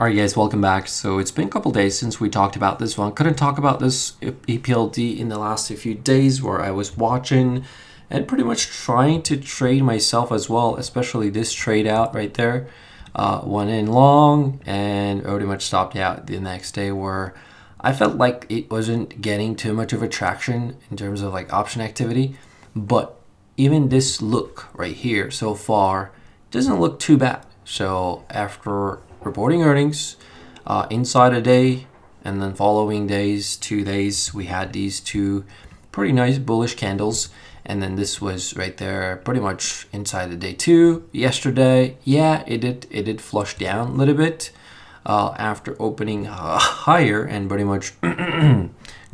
Alright guys, welcome back. So it's been a couple days since we talked about this one. Couldn't talk about this APLD in the last few days where I was watching and pretty much trying to trade myself as well, especially this trade out right there. Went in long and pretty much stopped out the next day where I felt like it wasn't getting too much of a traction in terms of like option activity. But even this look right here so far doesn't look too bad. So after reporting earnings inside a day and then following days, 2 days, we had these two pretty nice bullish candles, and then this was right there pretty much inside the day two. Yesterday, yeah, it did flush down a little bit after opening higher and pretty much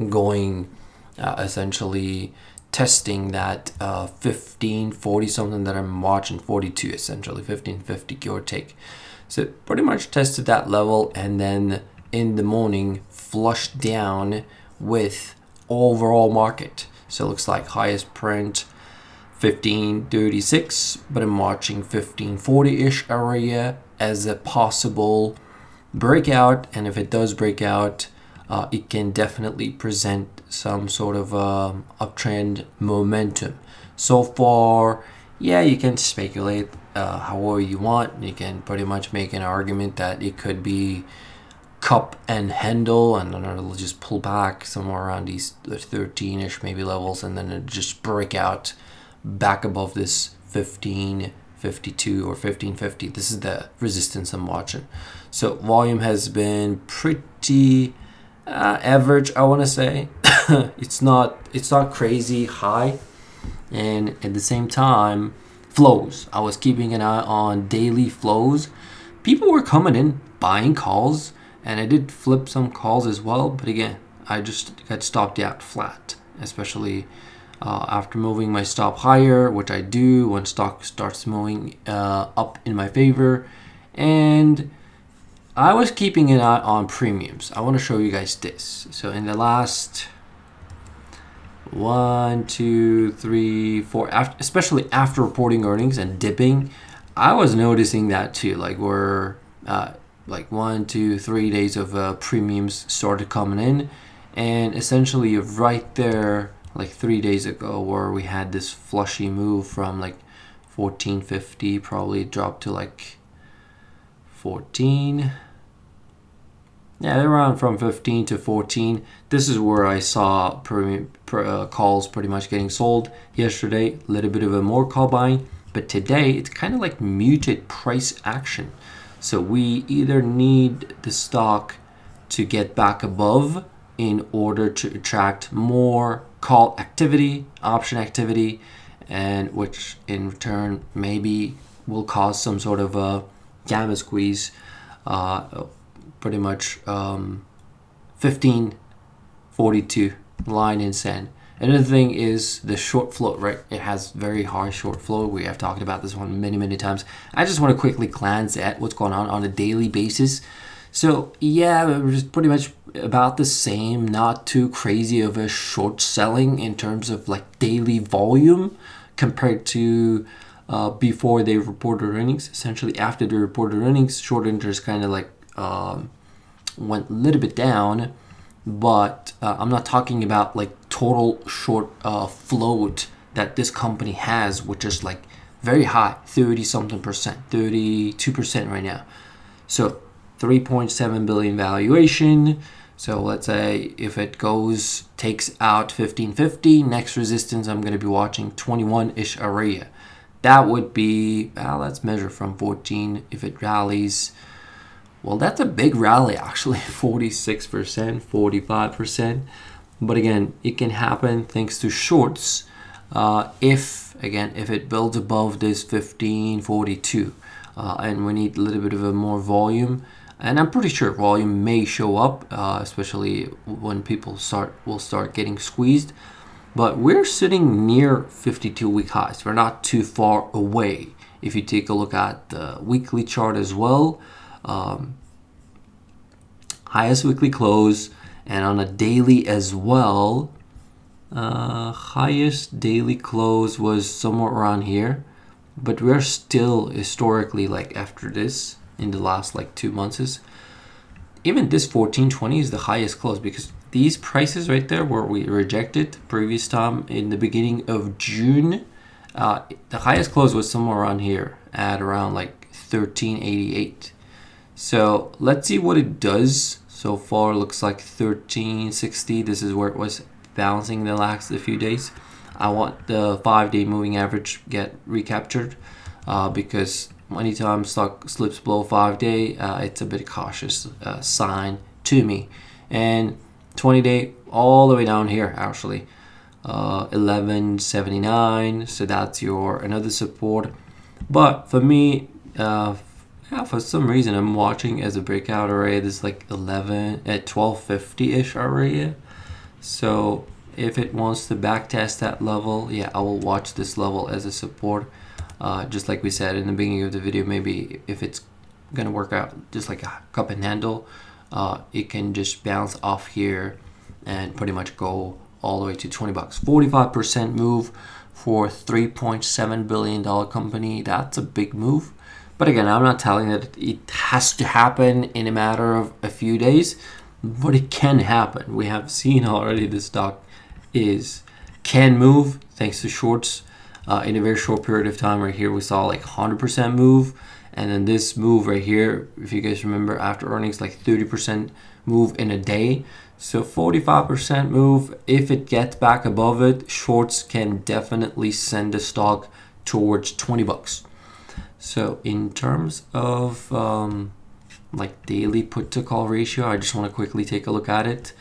going essentially testing that 1540 something that I'm watching, 42 essentially, 1550 give or take. So pretty much tested that level, and then in the morning flushed down with overall market. So it looks like highest print 1536, but I'm watching 1540-ish area as a possible breakout, and if it does break out, it can definitely present some sort of uptrend momentum. So far, yeah, you can speculate however you want. You can pretty much make an argument that it could be cup and handle, and then it'll just pull back somewhere around these 13-ish maybe levels, and then it just break out back above this 1552 or 1550. This is the resistance I'm watching. So volume has been pretty average, I want to say. it's not crazy high, and at the same time, flows. I was keeping an eye on daily flows. People were coming in buying calls, and I did flip some calls as well, but again, I just got stopped out flat, especially after moving my stop higher, which I do when stock starts moving up in my favor. And I was keeping an eye on premiums. I want to show you guys this. So in the last 1, 2, 3, 4, especially after reporting earnings and dipping, I was noticing that too. Like we're like 1, 2, 3 days of premiums started coming in, and essentially right there, like 3 days ago, where we had this flushy move from like 1450, probably dropped to like 14. Yeah, they're around from 15 to 14. This is where I saw calls pretty much getting sold yesterday. A little bit of a more call buying, but today it's kind of like muted price action. So we either need the stock to get back above in order to attract more call activity, option activity, and which in return maybe will cause some sort of a gamma squeeze. Pretty much 1542 line in sand. Another thing is the short float, right? It has very high short float. We have talked about this one many times. I just want to quickly glance at what's going on a daily basis. So yeah, it's pretty much about the same, not too crazy of a short selling in terms of like daily volume compared to before they reported earnings. Essentially after they reported earnings, short interest kind of like went a little bit down, but I'm not talking about like total short float that this company has, which is like very high, 30 something percent, 32% right now. So 3.7 billion valuation. So let's say if it takes out 1550, next resistance I'm going to be watching 21-ish area. That would be, let's measure from 14. If it rallies, well, that's a big rally actually, 46%, 45%. But again, it can happen thanks to shorts if it builds above this 1542. And we need a little bit of a more volume. And I'm pretty sure volume may show up, especially when people will start getting squeezed. But we're sitting near 52-week highs. We're not too far away. If you take a look at the weekly chart as well, highest weekly close, and on a daily as well, highest daily close was somewhere around here, but we're still historically like after this in the last like 2 months even this 1420 is the highest close, because these prices right there where we rejected previous time in the beginning of June, the highest close was somewhere around here at around like 1388. So let's see what it does. So far looks like 1360. This is where it was bouncing the last few days. I want the 5-day moving average get recaptured, because anytime stock slips below 5-day, it's a bit cautious sign to me. And 20-day all the way down here actually, 1179. So that's your another support. But for me, for some reason I'm watching as a breakout area. This is like 1250-ish area. So if it wants to backtest that level, yeah, I will watch this level as a support. Just like we said in the beginning of the video, maybe if it's gonna work out just like a cup and handle, it can just bounce off here and pretty much go all the way to 20 bucks. 45% move for $3.7 billion company. That's a big move. But again, I'm not telling that it has to happen in a matter of a few days, but it can happen. We have seen already the stock can move thanks to shorts. In a very short period of time right here, we saw like 100% move. And then this move right here, if you guys remember, after earnings, like 30% move in a day. So 45% move. If it gets back above it, shorts can definitely send the stock towards 20 bucks. So in terms of like daily put to call ratio, I just want to quickly take a look at it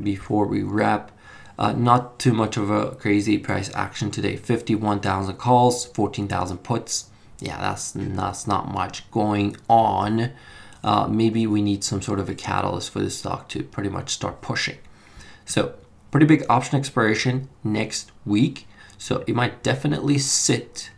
before we wrap. Not too much of a crazy price action today. 51,000 calls, 14,000 puts. Yeah, that's not much going on. Maybe we need some sort of a catalyst for this stock to pretty much start pushing. So pretty big option expiration next week. So it might definitely sit,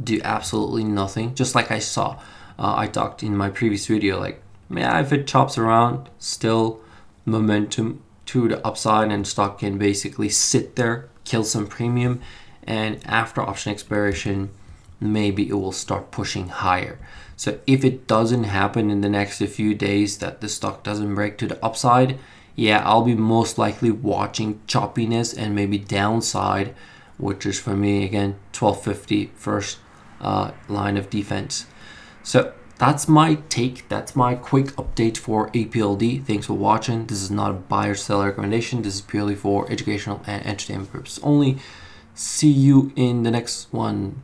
do absolutely nothing. Just like I saw, I talked in my previous video, like, yeah, if it chops around, still momentum to the upside, and stock can basically sit there, kill some premium, and after option expiration, maybe it will start pushing higher. So if it doesn't happen in the next few days, that the stock doesn't break to the upside, yeah, I'll be most likely watching choppiness and maybe downside, which is for me again 1250 first line of defense. So that's my take. That's my quick update for APLD. Thanks for watching. This is not a buy or sell recommendation. This is purely for educational and entertainment purposes only. See you in the next one.